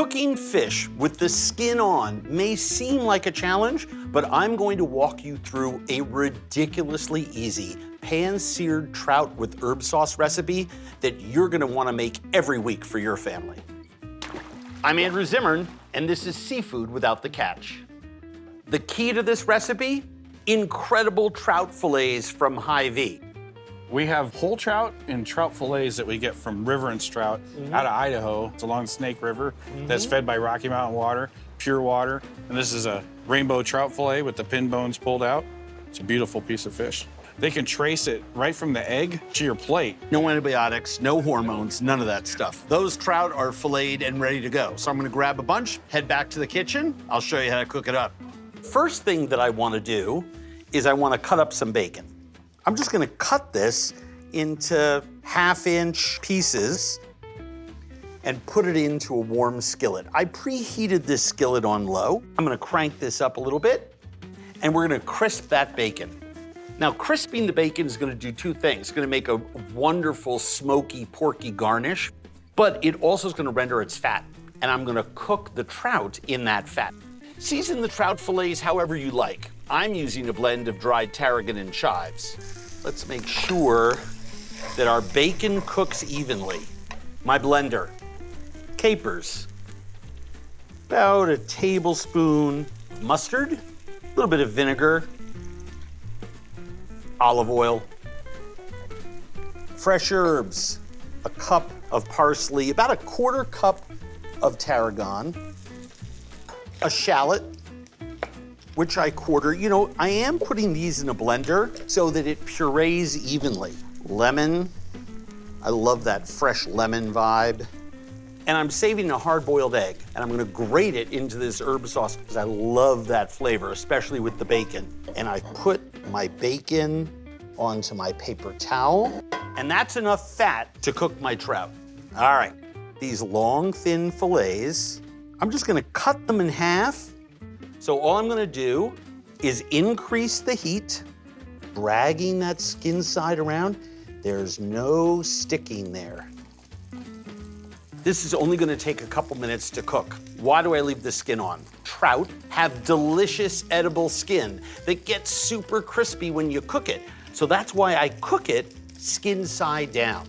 Cooking fish with the skin on may seem like a challenge, but I'm going to walk you through a ridiculously easy pan-seared trout with herb sauce recipe that you're gonna wanna make every week for your family. I'm Andrew Zimmern, and this is Seafood Without the Catch. The key to this recipe? Incredible trout fillets from Hy-Vee. We have whole trout and trout fillets that we get from River and Strout out of Idaho. It's along Snake River that's fed by Rocky Mountain water, pure water. And this is a rainbow trout fillet with the pin bones pulled out. It's a beautiful piece of fish. They can trace it right from the egg to your plate. No antibiotics, no hormones, none of that stuff. Those trout are filleted and ready to go. So I'm gonna grab a bunch, head back to the kitchen. I'll show you how to cook it up. First thing that I wanna do is I wanna cut up some bacon. I'm just gonna cut this into 1/2-inch pieces and put it into a warm skillet. I preheated this skillet on low. I'm gonna crank this up a little bit, and we're gonna crisp that bacon. Now, crisping the bacon is gonna do two things. It's gonna make a wonderful, smoky, porky garnish, but it also is gonna render its fat, and I'm gonna cook the trout in that fat. Season the trout fillets however you like. I'm using a blend of dried tarragon and chives. Let's make sure that our bacon cooks evenly. My blender, capers, about a tablespoon mustard, a little bit of vinegar, olive oil, fresh herbs, a cup of parsley, about a 1/4 cup of tarragon, a shallot, which I quarter. You know, I am putting these in a blender so that it purees evenly. Lemon, I love that fresh lemon vibe. And I'm saving a hard-boiled egg, and I'm gonna grate it into this herb sauce because I love that flavor, especially with the bacon. And I put my bacon onto my paper towel, and that's enough fat to cook my trout. All right, these long, thin fillets, I'm just gonna cut them in half. So all I'm gonna do is increase the heat, dragging that skin side around. There's no sticking there. This is only gonna take a couple minutes to cook. Why do I leave the skin on? Trout have delicious edible skin that gets super crispy when you cook it. So that's why I cook it skin side down.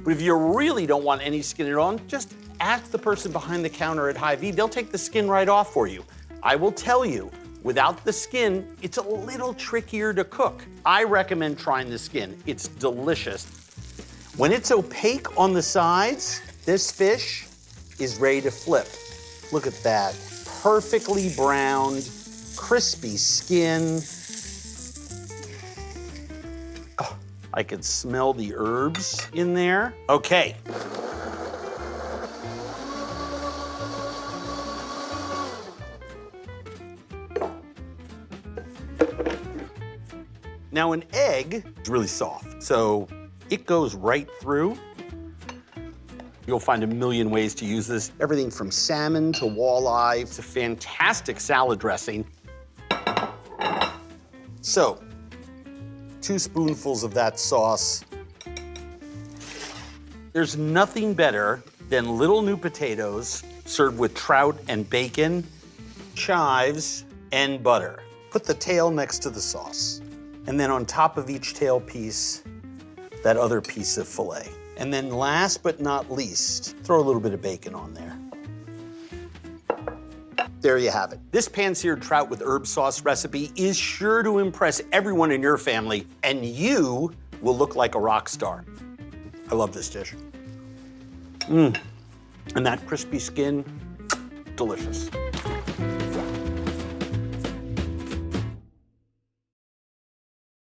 But if you really don't want any skin at all, just ask the person behind the counter at Hy-Vee. They'll take the skin right off for you. I will tell you, without the skin, it's a little trickier to cook. I recommend trying the skin. It's delicious. When it's opaque on the sides, this fish is ready to flip. Look at that. Perfectly browned, crispy skin. Oh, I can smell the herbs in there. Okay. Now, an egg is really soft, so it goes right through. You'll find a million ways to use this. Everything from salmon to walleye. It's a fantastic salad dressing. So, 2 spoonfuls of that sauce. There's nothing better than little new potatoes served with trout and bacon, chives, and butter. Put the tail next to the sauce. And then on top of each tail piece, that other piece of filet. And then last but not least, throw a little bit of bacon on there. There you have it. This pan-seared trout with herb sauce recipe is sure to impress everyone in your family, and you will look like a rock star. I love this dish. And that crispy skin, delicious.